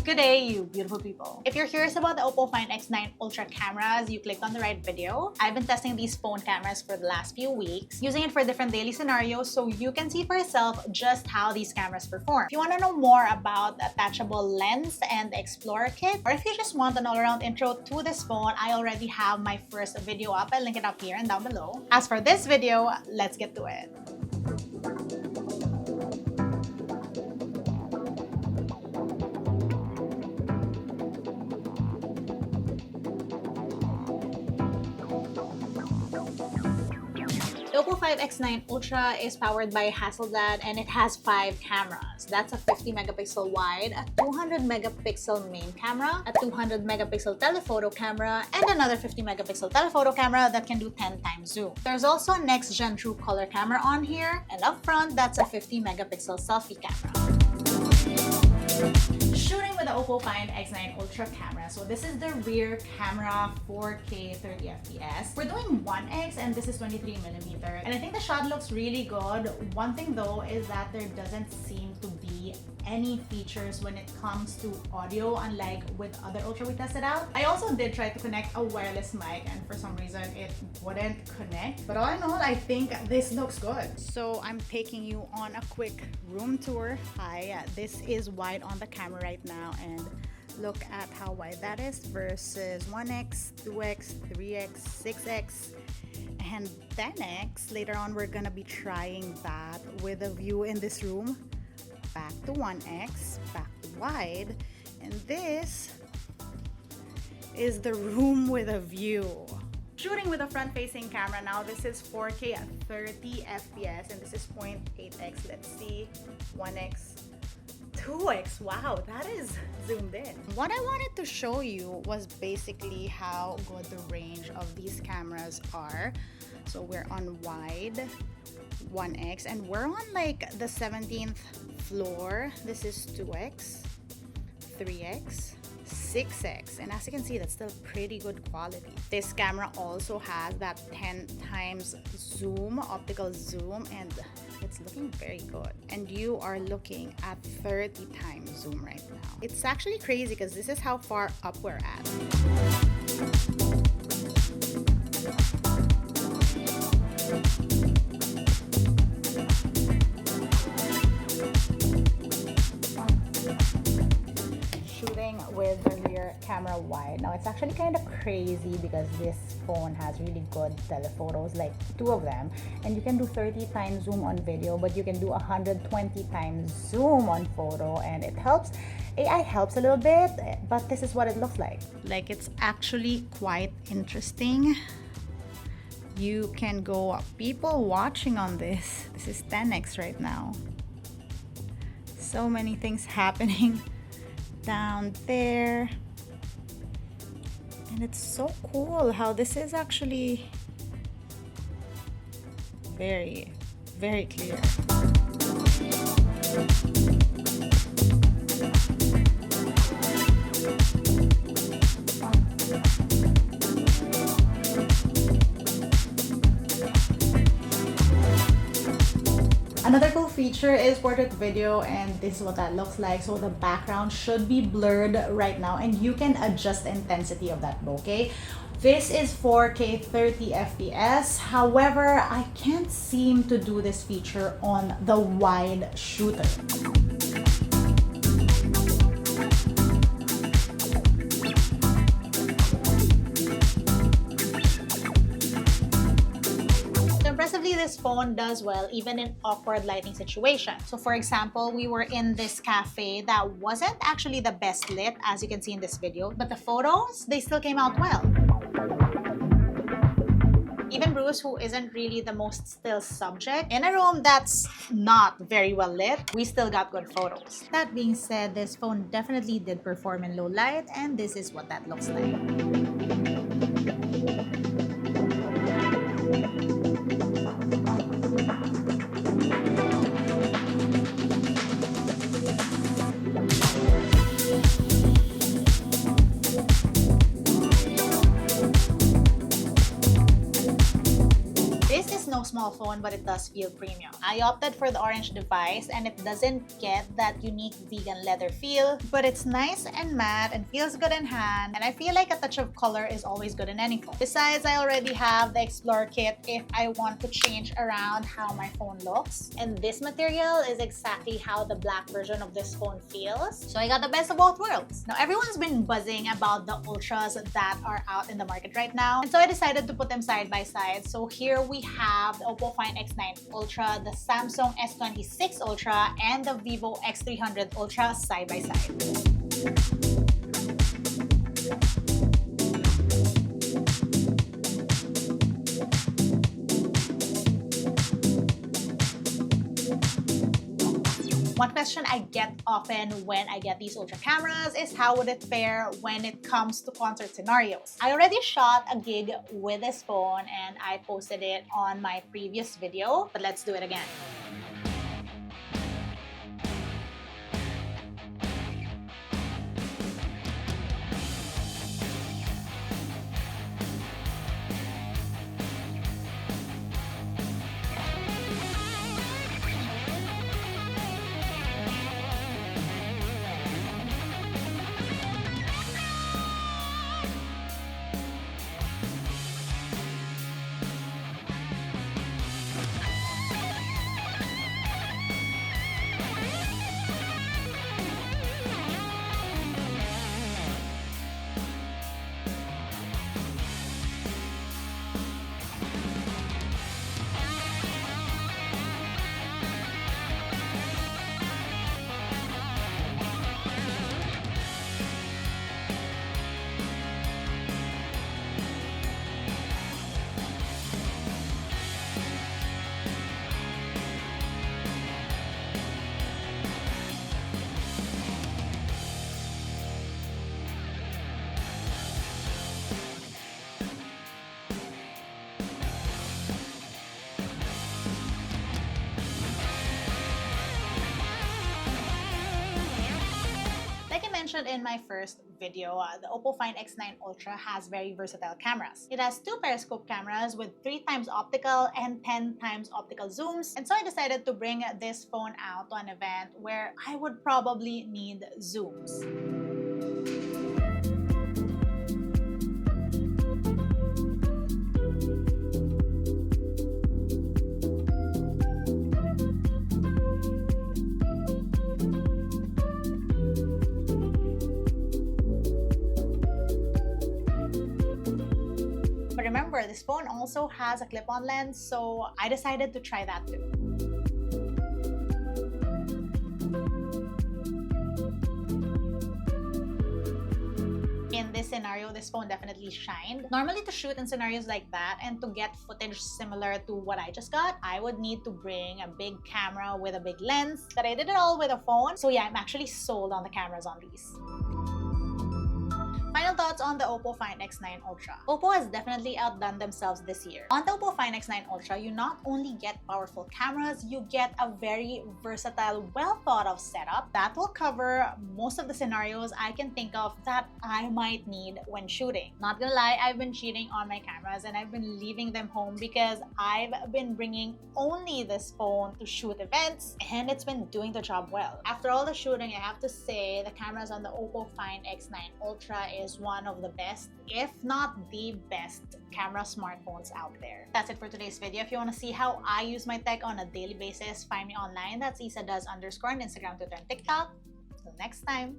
Good day, you beautiful people. If you're curious about the OPPO Find X9 Ultra cameras, you clicked on the right video. I've been testing these phone cameras for the last few weeks, using it for different daily scenarios so you can see for yourself just how these cameras perform. If you want to know more about the attachable lens and the Explorer kit, or if you just want an all-around intro to this phone, I already have my first video up. I'll link it up here and down below. As for this video, let's get to it. The OPPO Find X9 Ultra is powered by Hasselblad and it has 5 cameras. That's a 50 megapixel wide, a 200 megapixel main camera, a 200 megapixel telephoto camera, and another 50 megapixel telephoto camera that can do 10 times zoom. There's also a next-gen true color camera on here, and up front, that's a 50 megapixel selfie camera. Shooting with the OPPO Find X9 Ultra camera. So this is the rear camera, 4K 30 FPS. We're doing 1x and this is 23mm. And I think the shot looks really good. One thing though is that there doesn't seem to be any features when it comes to audio, unlike with other Ultra we tested out. I also did try to connect a wireless mic and for some reason it wouldn't connect. But all in all, I think this looks good. So I'm taking you on a quick room tour. Hi, this is wide on the camera right now and look at how wide that is versus 1x, 2x, 3x, 6x, and 10x. Later on, we're gonna be trying that with a view in this room. Back to 1x, back to wide, and this is the room with a view. Shooting with a front-facing camera now, this is 4K at 30 FPS and this is 0.8x. Let's see, 1x, 2x. Wow, that is zoomed in. What I wanted to show you was basically how good the range of these cameras are. So we're on wide, 1x, and we're on like the 17th floor. This is 2x, 3x, 6x, and as you can see, that's still pretty good quality. This camera also has that 10 times zoom, optical zoom, and it's looking very good. And you are looking at 30 times zoom right now. It's actually crazy because this is how far up we're at. With the rear camera wide. Now it's actually kind of crazy because this phone has really good telephotos, like 2 of them, and you can do 30 times zoom on video, but you can do 120 times zoom on photo, and it helps. AI helps a little bit, but this is what it looks like. Like, it's actually quite interesting. You can go, people watching on this. This is 10x right now. So many things happening down there, and it's so cool how this is actually very, very clear. Another cool feature is portrait video, and this is what that looks like. So the background should be blurred right now and you can adjust the intensity of that bokeh. This is 4K 30 FPS. However, I can't seem to do this feature on the wide shooter. Impressively, this phone does well even in awkward lighting situations. So for example, we were in this cafe that wasn't actually the best lit, as you can see in this video, but the photos, they still came out well. Even Bruce, who isn't really the most still subject, in a room that's not very well lit, we still got good photos. That being said, this phone definitely did perform in low light, and this is what that looks like. small phone, but it does feel premium. I opted for the orange device and it doesn't get that unique vegan leather feel, but it's nice and matte and feels good in hand, and I feel like a touch of color is always good in any phone. Besides, I already have the Explorer kit if I want to change around how my phone looks, and this material is exactly how the black version of this phone feels, so I got the best of both worlds. Now, everyone's been buzzing about the Ultras that are out in the market right now, and so I decided to put them side by side. So here we have the OPPO Find X9 Ultra, the Samsung S26 Ultra, and the Vivo X300 Ultra side by side. One question I get often when I get these Ultra cameras is how would it fare when it comes to concert scenarios. I already shot a gig with this phone and I posted it on my previous video, but let's do it again. Mentioned in my first video, the OPPO Find X9 Ultra has very versatile cameras. It has 2 periscope cameras with 3 times optical and 10 times optical zooms, and so I decided to bring this phone out to an event where I would probably need zooms. But remember, this phone also has a clip-on lens, so I decided to try that too. In this scenario, this phone definitely shined. Normally, to shoot in scenarios like that and to get footage similar to what I just got, I would need to bring a big camera with a big lens, but I did it all with a phone. So yeah, I'm actually sold on the cameras on these. Final thoughts on the OPPO Find X9 Ultra. OPPO has definitely outdone themselves this year. On the OPPO Find X9 Ultra, you not only get powerful cameras, you get a very versatile, well-thought-of setup that will cover most of the scenarios I can think of that I might need when shooting. Not gonna lie, I've been cheating on my cameras and I've been leaving them home because I've been bringing only this phone to shoot events, and it's been doing the job well. After all the shooting, I have to say the cameras on the OPPO Find X9 Ultra is one of the best, if not the best, camera smartphones out there. That's it for today's video. If you want to see how I use my tech on a daily basis, find me online. That's isadoes_ on Instagram, Twitter, and TikTok. Till next time.